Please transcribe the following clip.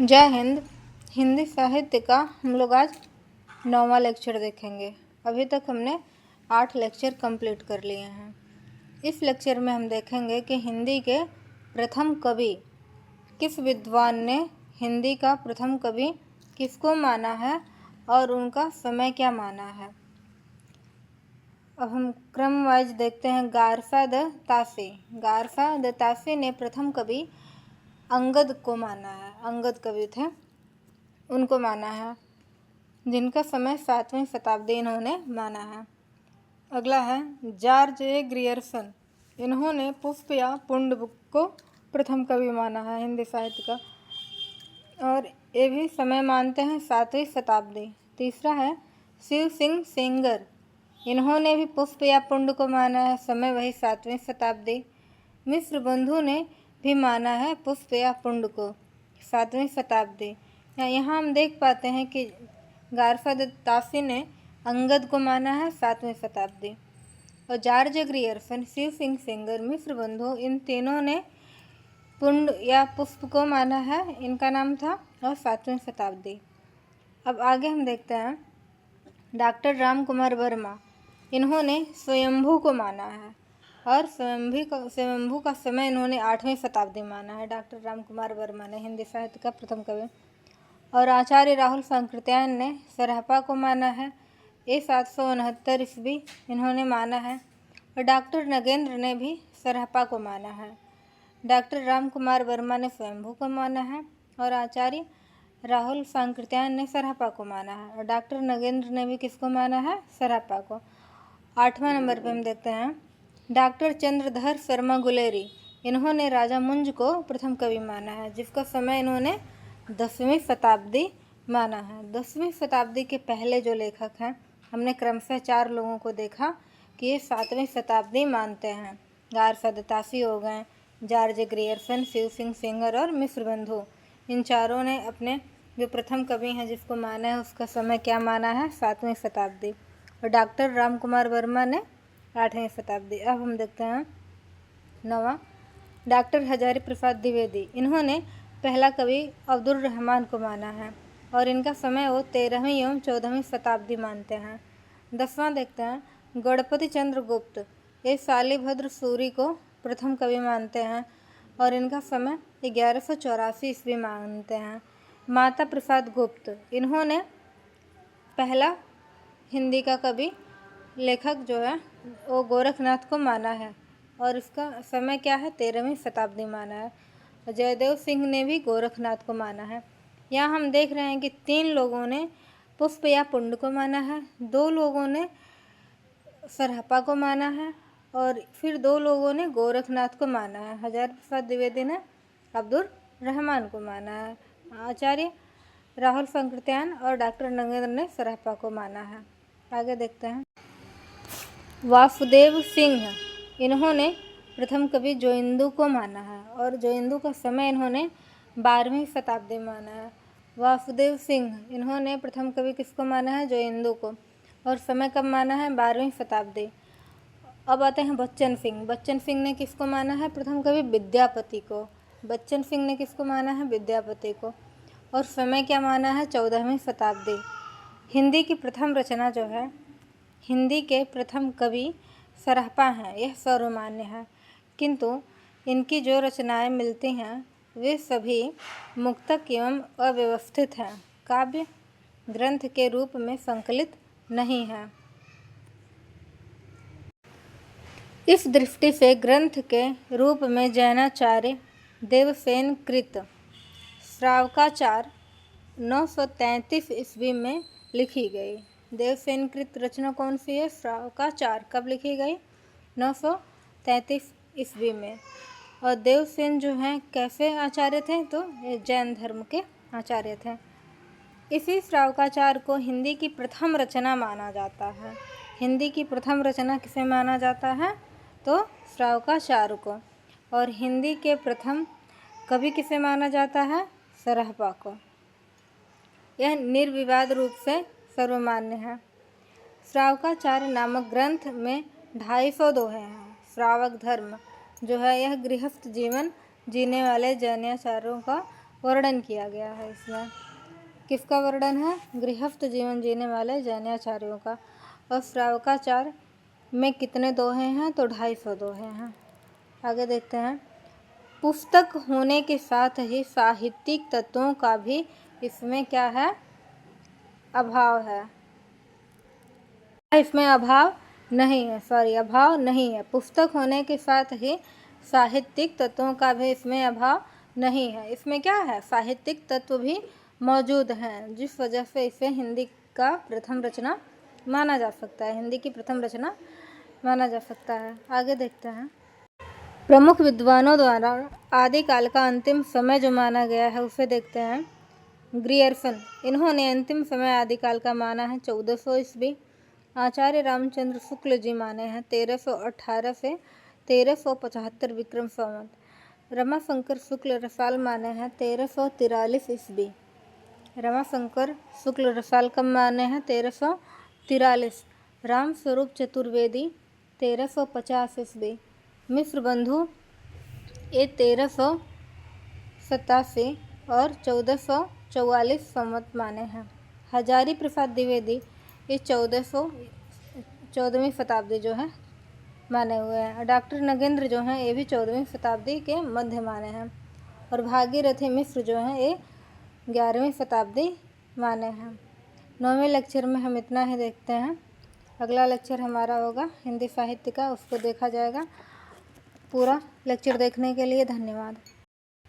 जय हिंद। हिंदी साहित्य का हम लोग आज 9वां लेक्चर देखेंगे। अभी तक हमने 8 लेक्चर कंप्लीट कर लिए हैं। इस लेक्चर में हम देखेंगे कि हिंदी के प्रथम कवि किस विद्वान ने हिंदी का प्रथम कवि किसको माना है और उनका समय क्या माना है। अब हम क्रम वाइज देखते हैं। गारफा द ताफी ने प्रथम कवि अंगद को माना है। अंगद कवि थे, उनको माना है, जिनका समय 7वीं शताब्दी इन्होंने माना है। अगला है जॉर्ज ए ग्रियर्सन। इन्होंने पुष्प या पुंड को प्रथम कवि माना है हिंदी साहित्य का, और ये भी समय मानते हैं 7वीं शताब्दी। तीसरा है शिव सिंह सेंगर। इन्होंने भी पुष्प या पुंड को माना है, समय वही 7वीं शताब्दी। मिश्र बंधु ने भी माना है पुष्प या पुंड को, 7वीं शताब्दी। यहाँ हम देख पाते हैं कि गारफा द ताफी ने अंगद को माना है 7वीं शताब्दी, और जॉर्ज ग्रियर्सन, शिव सिंह सेंगर, मिश्र बंधु, इन तीनों ने पुंड या पुष्प को माना है, इनका नाम था, और 7वीं शताब्दी। अब आगे हम देखते हैं डॉक्टर राम कुमार वर्मा। इन्होंने स्वयंभू को माना है, और स्वयंभू का समय इन्होंने 8वीं शताब्दी माना है। डॉक्टर राम कुमार वर्मा ने हिंदी साहित्य का प्रथम कवि। और आचार्य राहुल सांकृत्यायन ने सरहपा को माना है, ये 769 ईस्वी इन्होंने माना है। और डॉक्टर नगेंद्र ने भी सरहपा को माना है। डॉक्टर राम कुमार वर्मा ने स्वयंभू को माना है, और आचार्य राहुल सांकृत्यायन ने सरहपा को माना है, और डॉक्टर नगेंद्र ने भी किसको माना है? सरहपा को। 8वां नंबर पे हम देखते हैं डॉक्टर चंद्रधर शर्मा गुलेरी। इन्होंने राजा मुंज को प्रथम कवि माना है, जिसका समय इन्होंने 10वीं शताब्दी माना है। 10वीं शताब्दी के पहले जो लेखक हैं, हमने क्रमशः 4 लोगों को देखा कि ये 7वीं शताब्दी मानते हैं। गारफा द ताफी हो गए, जॉर्ज ग्रियर्सन, शिव सिंह सेंगर और मिश्र बंधु। इन चारों ने अपने जो प्रथम कवि हैं जिसको माना है, उसका समय क्या माना है? 7वीं शताब्दी। और डॉक्टर राम कुमार वर्मा ने 8वीं शताब्दी। अब हम देखते हैं 9वां डॉक्टर हजारी प्रसाद द्विवेदी। इन्होंने पहला कवि अब्दुल रहमान को माना है, और इनका समय वो 13वीं एवं 14वीं शताब्दी मानते हैं। 10वां देखते हैं गणपति चंद्र गुप्त। ये शालिभद्र सूरी को प्रथम कवि मानते हैं, और इनका समय 1184 ईस्वी मानते हैं। माता प्रसाद गुप्त, इन्होंने पहला हिंदी का कवि लेखक जो है वो गोरखनाथ को माना है, और इसका समय क्या है? 13वीं शताब्दी माना है। जयदेव सिंह ने भी गोरखनाथ को माना है। यहाँ हम देख रहे हैं कि 3 लोगों ने पुष्प या पुंड को माना है, 2 लोगों ने सरहपा को माना है, और फिर 2 लोगों ने गोरखनाथ को माना है। हजारी प्रसाद द्विवेदी ने अब्दुल रहमान को माना है। आचार्य राहुल सांकृत्यायन और डॉक्टर नगेंद्र ने सरहपा को माना है। आगे देखते हैं वासुदेव सिंह। इन्होंने प्रथम कवि जोइंदू को माना है, और जोइंदू का समय इन्होंने 12वीं शताब्दी माना है। वासुदेव सिंह, इन्होंने प्रथम कवि किसको माना है? जोइंदू को, और समय कब माना है? 12वीं शताब्दी। अब आते हैं बच्चन सिंह। बच्चन सिंह ने किसको माना है प्रथम कवि? विद्यापति को। बच्चन सिंह ने किसको माना है? विद्यापति को, और समय क्या माना है? 14वीं शताब्दी। हिंदी की प्रथम रचना जो है, हिंदी के प्रथम कवि सरहपा हैं, यह सर्वमान्य है, किंतु इनकी जो रचनाएं मिलती हैं वे सभी मुक्तक एवं अव्यवस्थित हैं, काव्य ग्रंथ के रूप में संकलित नहीं हैं। इस दृष्टि से ग्रंथ के रूप में जैनाचार्य देवसेन कृत श्रावकाचार 933 ईस्वी में लिखी गई। देवसेन कृत रचना कौन सी है? श्रावकाचार। कब लिखी गई? 933 ईस्वी में। और देवसेन जो हैं कैसे आचार्य थे? तो ये जैन धर्म के आचार्य थे। इसी श्रावकाचार को हिंदी की प्रथम रचना माना जाता है। हिंदी की प्रथम रचना किसे माना जाता है? तो श्रावकाचार को। और हिंदी के प्रथम कवि किसे माना जाता है? सरहपा को। यह निर्विवाद रूप से सर्वमान्य है। श्रावकाचार्य नामक ग्रंथ में 250 दोहे हैं। श्रावक धर्म जो है, यह गृहस्थ जीवन जीने वाले जैनाचार्यों का वर्णन किया गया है। इसमें किसका वर्णन है? गृहस्थ जीवन जीने वाले जैनाचार्यों का। और श्रावकाचार में कितने दोहे हैं? तो 250 दोहे हैं। आगे देखते हैं। पुस्तक होने के साथ ही साहित्यिक तत्वों का भी इसमें क्या है? अभाव है। इसमें अभाव नहीं है, अभाव नहीं है। पुस्तक होने के साथ ही साहित्यिक तत्वों का भी इसमें अभाव नहीं है। इसमें क्या है? साहित्यिक तत्व भी मौजूद हैं, जिस वजह से इसे हिंदी का प्रथम रचना माना जा सकता है। हिंदी की प्रथम रचना माना जा सकता है। आगे देखते हैं। प्रमुख विद्वानों द्वारा आदिकाल का अंतिम समय जो माना गया है उसे देखते हैं। ग्रियर्सन, इन्होंने अंतिम समय आदिकाल का माना है 1400 ईस्वी। आचार्य रामचंद्र शुक्ल जी माने हैं 1318 से 1375 विक्रम संवत। रमाशंकर शुक्ल रसाल माने हैं 1343 ईस्वी। रमाशंकर शुक्ल रसाल कब माने हैं? 1343। राम स्वरूप चतुर्वेदी 1350 ईस्वी। मिश्र बंधु ये 1387 और 1444 संवत माने हैं। हजारी प्रसाद द्विवेदी ये 14वीं शताब्दी जो है माने हुए हैं। डॉक्टर नगेंद्र जो हैं ये भी 14वीं शताब्दी के मध्य माने हैं। और भागीरथी मिश्र जो हैं ये 11वीं शताब्दी माने हैं। 9वें लेक्चर में हम इतना ही देखते हैं। अगला लेक्चर हमारा होगा हिंदी साहित्य का, उसको देखा जाएगा। पूरा लेक्चर देखने के लिए धन्यवाद।